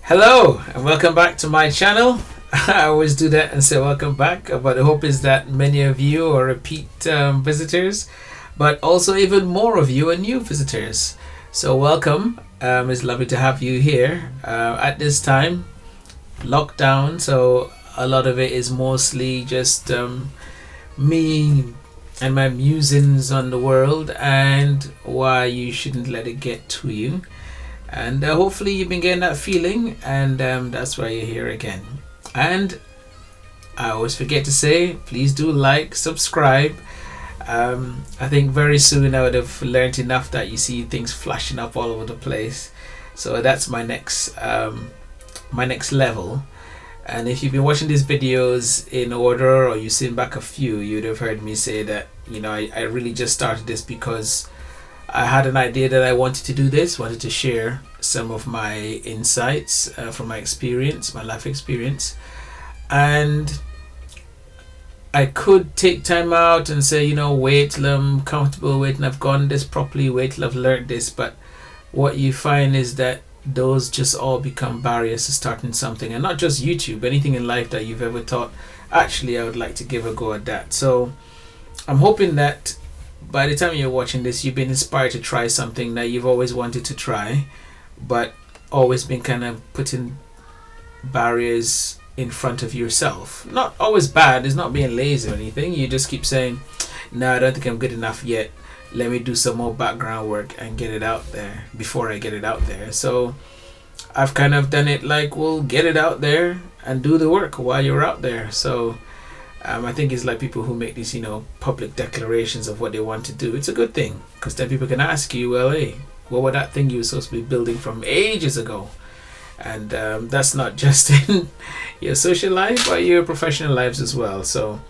Hello and welcome back to my channel. I always do that and say welcome back, but the hope is that many of you are repeat visitors, but also even more of you are new visitors. So welcome. It's lovely to have you here at this time. Lockdown, so a lot of it is mostly just me and my musings on the world and why you shouldn't let it get to you. And hopefully you've been getting that feeling, and that's why you're here again. And I always forget to say, please do like, subscribe. I think very soon I would have learned enough that you see things flashing up all over the place. So that's my next level. And if you've been watching these videos in order, or you've seen back a few, you'd have heard me say that, you know, I really just started this because I had an idea that I wanted to do this, wanted to share some of my insights from my experience, my life experience. And I could take time out and say, you know, wait till I'm comfortable, wait till I've gone this properly, wait till I've learned this. But what you find is that those just all become barriers to starting something. And not just YouTube, anything in life that you've ever thought, actually I would like to give a go at that. So I'm hoping that by the time you're watching this, you've been inspired to try something that you've always wanted to try, but always been kind of putting barriers in front of yourself. Not always bad, it's not being lazy or anything. You just keep saying, no, I don't think I'm good enough yet. Let me do some more background work and get it out there before I get it out there. So I've kind of done it like, well, get it out there and do the work while you're out there. So I think it's like people who make these, you know, public declarations of what they want to do. It's a good thing, because then people can ask you, well, hey, what was that thing you were supposed to be building from ages ago? And that's not just in your social life, but your professional lives as well. So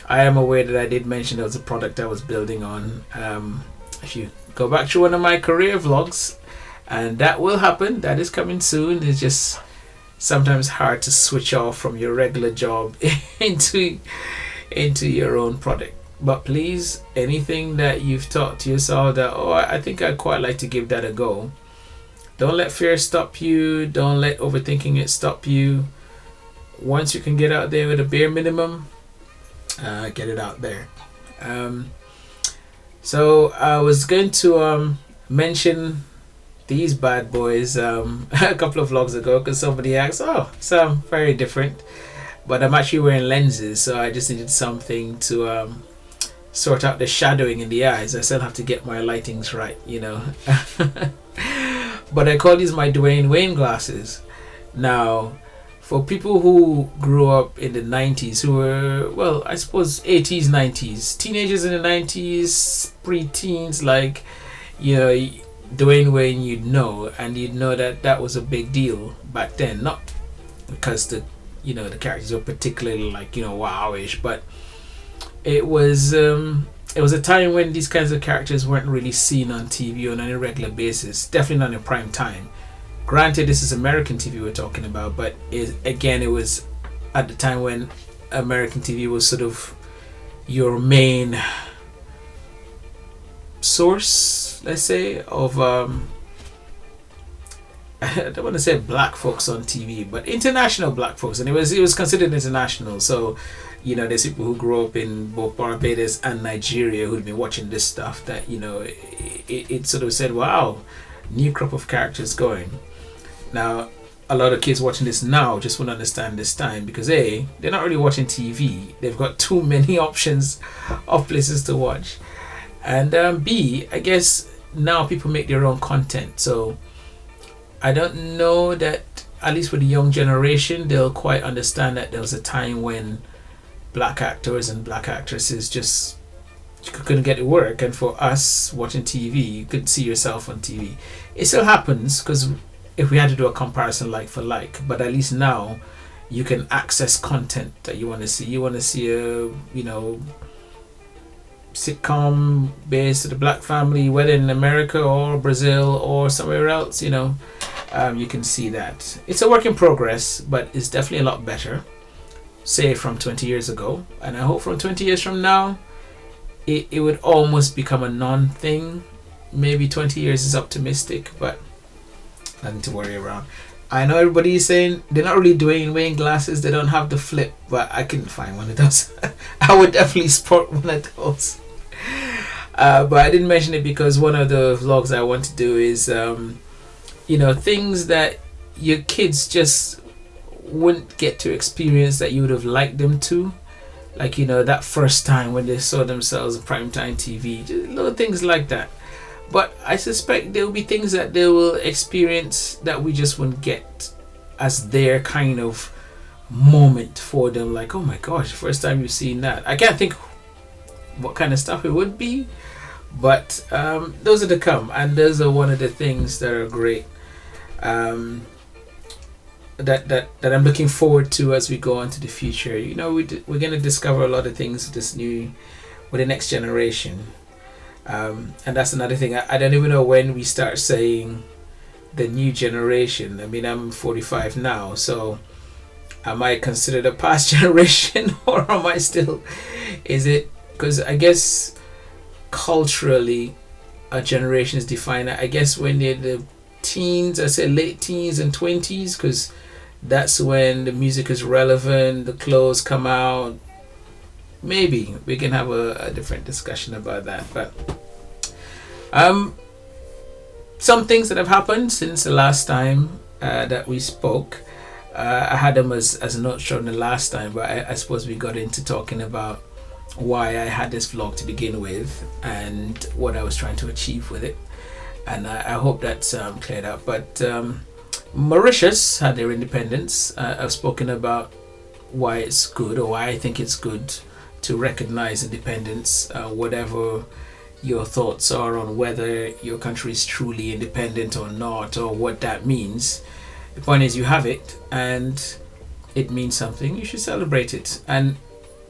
I am aware that I did mention there was a product I was building on. If you go back to one of my career vlogs, and that will happen, that is coming soon. It's just sometimes hard to switch off from your regular job into your own product. But please, anything that you've thought to yourself that, oh, I think I'd quite like to give that a go, don't let fear stop you. Don't let overthinking it stop you. Once you can get out there with a bare minimum, get it out there. So I was going to mention these bad boys a couple of vlogs ago, because somebody asked, oh, so I'm very different, but I'm actually wearing lenses, so I just needed something to sort out the shadowing in the eyes. I still have to get my lightings right, you know. But I call these my Dwayne Wayne glasses. Now, for people who grew up in the 90s, who were, well, I suppose 80s, 90s, teenagers in the 90s, pre-teens, like, you know, Dwayne Wayne, you'd know, and you'd know that that was a big deal back then. Not because the, you know, the characters were particularly like, you know, wowish, but it was a time when these kinds of characters weren't really seen on TV on any regular basis. Definitely not in prime time. Granted, this is American TV we're talking about, but it was at the time when American TV was sort of your main source, let's say, of I don't want to say black folks on TV, but international black folks, and it was considered international. So, you know, there's people who grew up in both Barbados and Nigeria who'd been watching this stuff that, you know, it sort of said, wow, new crop of characters going. Now, a lot of kids watching this now just won't understand this time, because A, they're not really watching TV. They've got too many options of places to watch. And B, I guess now people make their own content. So I don't know that, at least with the young generation, they'll quite understand that there was a time when black actors and black actresses just couldn't get to work. And for us watching TV, you could see yourself on TV. It still happens, because if we had to do a comparison like for like, but at least now you can access content that you want to see. You want to see a, you know, sitcom based on the black family, whether in America or Brazil or somewhere else, you know, you can see that. It's a work in progress, but it's definitely a lot better, say, from 20 years ago. And I hope from 20 years from now, it would almost become a non-thing. Maybe 20 years is optimistic, but nothing to worry around. I know everybody is saying they're not really wearing glasses. They don't have the flip, but I couldn't find one of those. I would definitely sport one of those. But I didn't mention it because one of the vlogs I want to do is, things that your kids just wouldn't get to experience that you would have liked them to. Like, that first time when they saw themselves in primetime TV. Just little things like that. But I suspect there will be things that they will experience that we just wouldn't get as their kind of moment for them. Like, oh my gosh, first time you've seen that. I can't think what kind of stuff it would be. But those are to come. And those are one of the things that are great. That I'm looking forward to as we go into the future. We're going to discover a lot of things with the next generation, and that's another thing. I don't even know when we start saying the new generation. I mean, I'm 45 now, so am I considered a past generation, or am I still? Is it because I guess culturally a generation is defined, I guess, when they're the teens, I say late teens and 20s, because that's when the music is relevant, the clothes come out. Maybe we can have a different discussion about that. But some things that have happened since the last time that we spoke. I had them as notes shown the last time, but I suppose we got into talking about why I had this vlog to begin with and what I was trying to achieve with it. And I hope that's cleared up. But Mauritius had their independence. I've spoken about why it's good, or why I think it's good to recognize independence, whatever your thoughts are on whether your country is truly independent or not, or what that means. The point is, you have it and it means something. You should celebrate it. And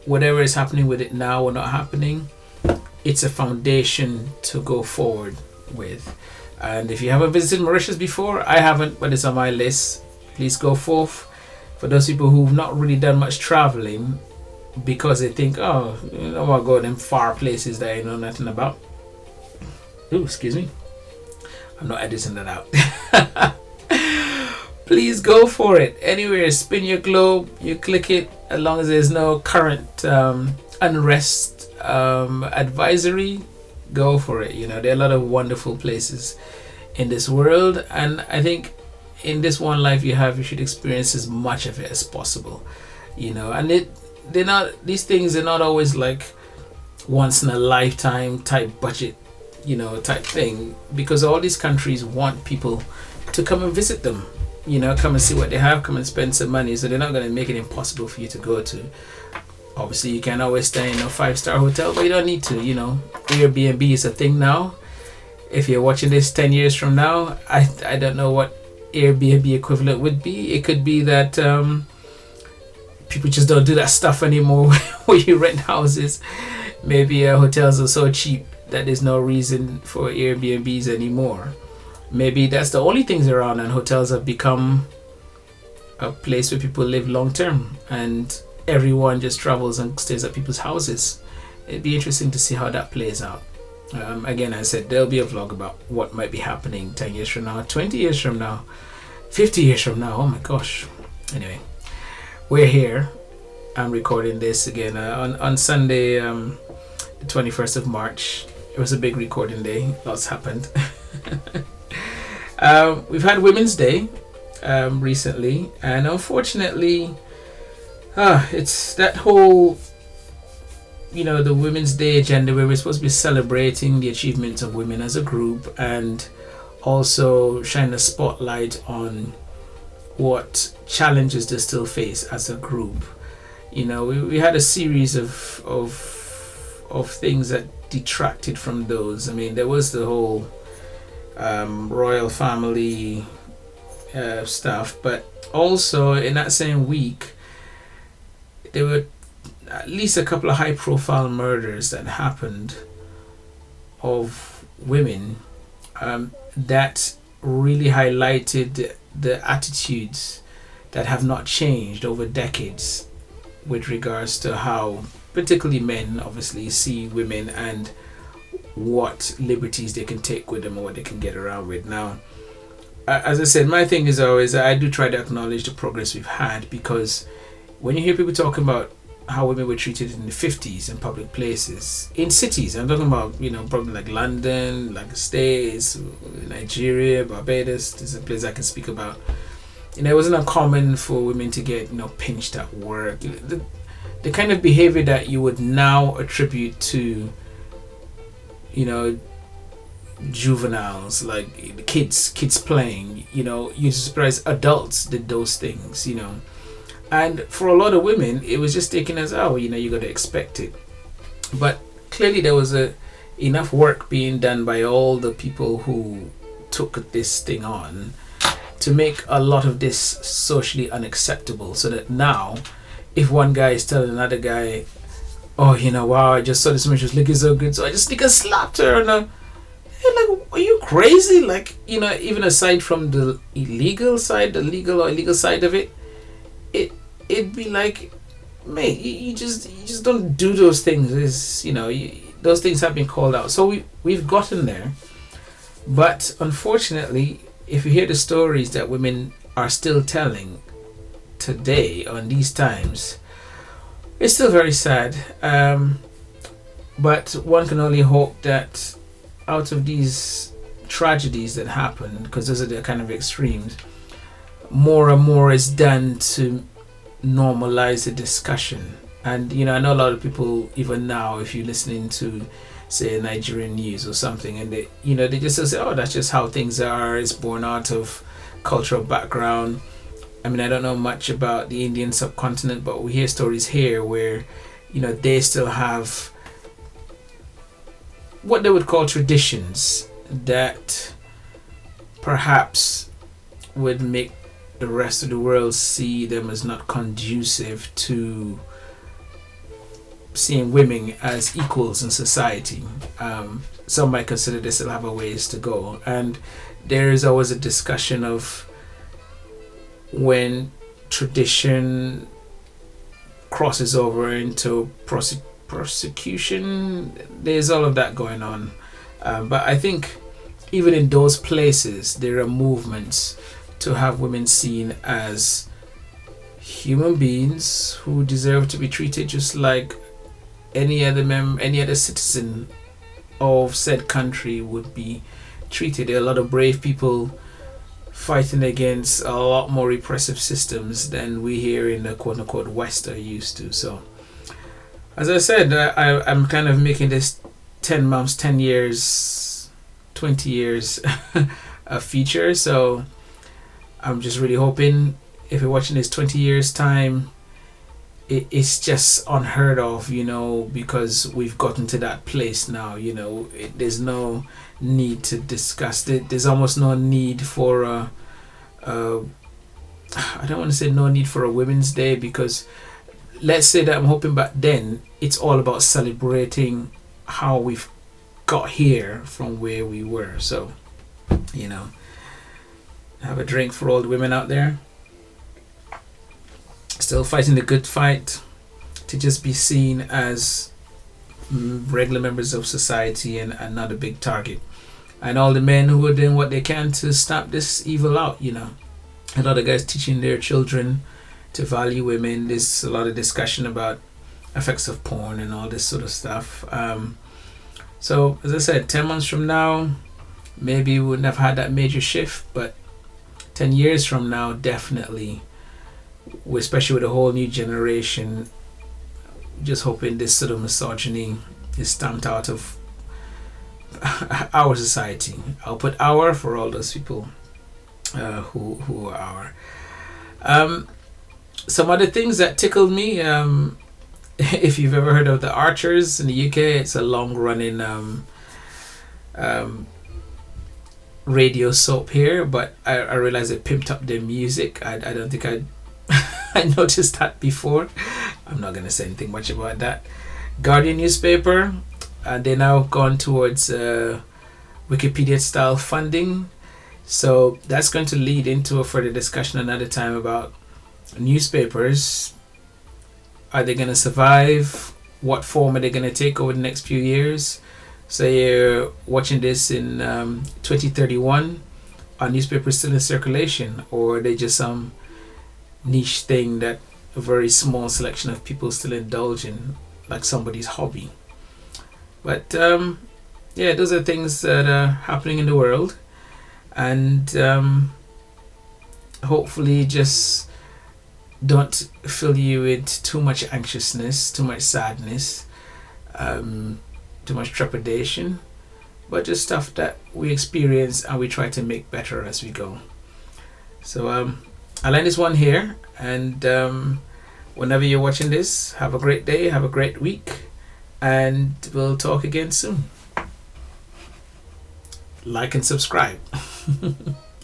whatever is happening with it now or not happening, it's a foundation to go forward with. And if you haven't visited Mauritius before, I haven't, but it's on my list. Please go forth. For those people who've not really done much traveling because they think, oh, I don't want to go to them far places that I know nothing about. Ooh, excuse me. I'm not editing that out. Please go for it. Anywhere, spin your globe, you click it, as long as there's no current unrest advisory. Go for it. There are a lot of wonderful places in this world, and I think in this one life you should experience as much of it as possible. And these things are not always like once in a lifetime type budget, type thing, because all these countries want people to come and visit them, come and see what they have, come and spend some money. So they're not going to make it impossible for you to go to. Obviously, you can't always stay in a 5-star hotel, but you don't need to. Airbnb is a thing now. If you're watching this 10 years from now, I don't know what Airbnb equivalent would be. It could be that people just don't do that stuff anymore where you rent houses. Maybe hotels are so cheap that there's no reason for Airbnbs anymore. Maybe that's the only things around, and hotels have become a place where people live long term, and everyone just travels and stays at people's houses. It'd be interesting to see how that plays out. Again, I said there'll be a vlog about what might be happening 10 years from now, 20 years from now, 50 years from now. Oh my gosh. Anyway, we're here. I'm recording this again on Sunday, the 21st of March. It was a big recording day. Lots happened. We've had Women's Day recently, and unfortunately, it's that whole, the Women's Day agenda where we're supposed to be celebrating the achievements of women as a group, and also shine a spotlight on what challenges they still face as a group. We had a series of things that detracted from those. I mean, there was the whole royal family stuff, but also in that same week there were at least a couple of high profile murders that happened of women that really highlighted the attitudes that have not changed over decades with regards to how particularly men obviously see women and what liberties they can take with them or what they can get around with. Now, as I said, my thing is always I do try to acknowledge the progress we've had, because when you hear people talking about how women were treated in the 50s in public places, in cities, I'm talking about, probably like London, like the States, Nigeria, Barbados, this is a place I can speak about. It wasn't uncommon for women to get, pinched at work. The kind of behavior that you would now attribute to, juveniles, like kids playing, you'd surprise adults did those things, and for a lot of women it was just taken as, oh, you got to expect it. But clearly there was enough work being done by all the people who took this thing on to make a lot of this socially unacceptable, so that now if one guy is telling another guy, oh, wow, I just saw this woman, she was looking so good, so I just slapped her on the... Like, are you crazy? Like, even aside from the illegal side, the legal or illegal side of it, it'd be like, mate, you just don't do those things. It's, those things have been called out. So we've gotten there, but unfortunately, if you hear the stories that women are still telling today on these times, it's still very sad. But one can only hope that out of these tragedies that happen, because those are the kind of extremes, more and more is done to normalize the discussion. And I know a lot of people, even now, if you're listening to, say, Nigerian news or something, and they just say, oh, that's just how things are, it's born out of cultural background. I mean, I don't know much about the Indian subcontinent, but we hear stories here where they still have what they would call traditions that perhaps would make the rest of the world see them as not conducive to seeing women as equals in society. Some might consider they still have a ways to go, and there is always a discussion of when tradition crosses over into persecution. There's all of that going on, but I think even in those places there are movements to have women seen as human beings who deserve to be treated just like any other citizen of said country would be treated. There are a lot of brave people fighting against a lot more repressive systems than we here in the quote-unquote West are used to. So as I said, I'm kind of making this 10 months, 10 years, 20 years a feature. So I'm just really hoping if you're watching this 20 years time, it's just unheard of, because we've gotten to that place now. There's no need to discuss it. There's almost no need for I don't want to say no need for a Women's Day, because let's say that I'm hoping back then it's all about celebrating how we've got here from where we were. So, have a drink for all the women out there still fighting the good fight to just be seen as regular members of society and not a big target. And all the men who are doing what they can to stop this evil out, a lot of guys teaching their children to value women. There's a lot of discussion about effects of porn and all this sort of stuff. So as I said, 10 months from now maybe we wouldn't have had that major shift, but 10 years from now definitely, especially with a whole new generation, just hoping this sort of misogyny is stamped out of our society. I'll put our for all those people who are our. Some other things that tickled me, if you've ever heard of the Archers in the UK, it's a long running radio soap here, but I realized it pimped up their music. I don't think I noticed that before. I'm not going to say anything much about that. Guardian newspaper, they're now gone towards Wikipedia style funding. So that's going to lead into a further discussion another time about newspapers. Are they going to survive? What form are they going to take over the next few years? So you're watching this in 2031. are newspapers still in circulation, or are they just some niche thing that a very small selection of people still indulge in, like somebody's hobby? But yeah, those are things that are happening in the world, and hopefully just don't fill you with too much anxiousness, too much sadness, too much trepidation, but just stuff that we experience and we try to make better as we go. So I'll end this one here, and whenever you're watching this, have a great day, have a great week, and we'll talk again soon. Like and subscribe.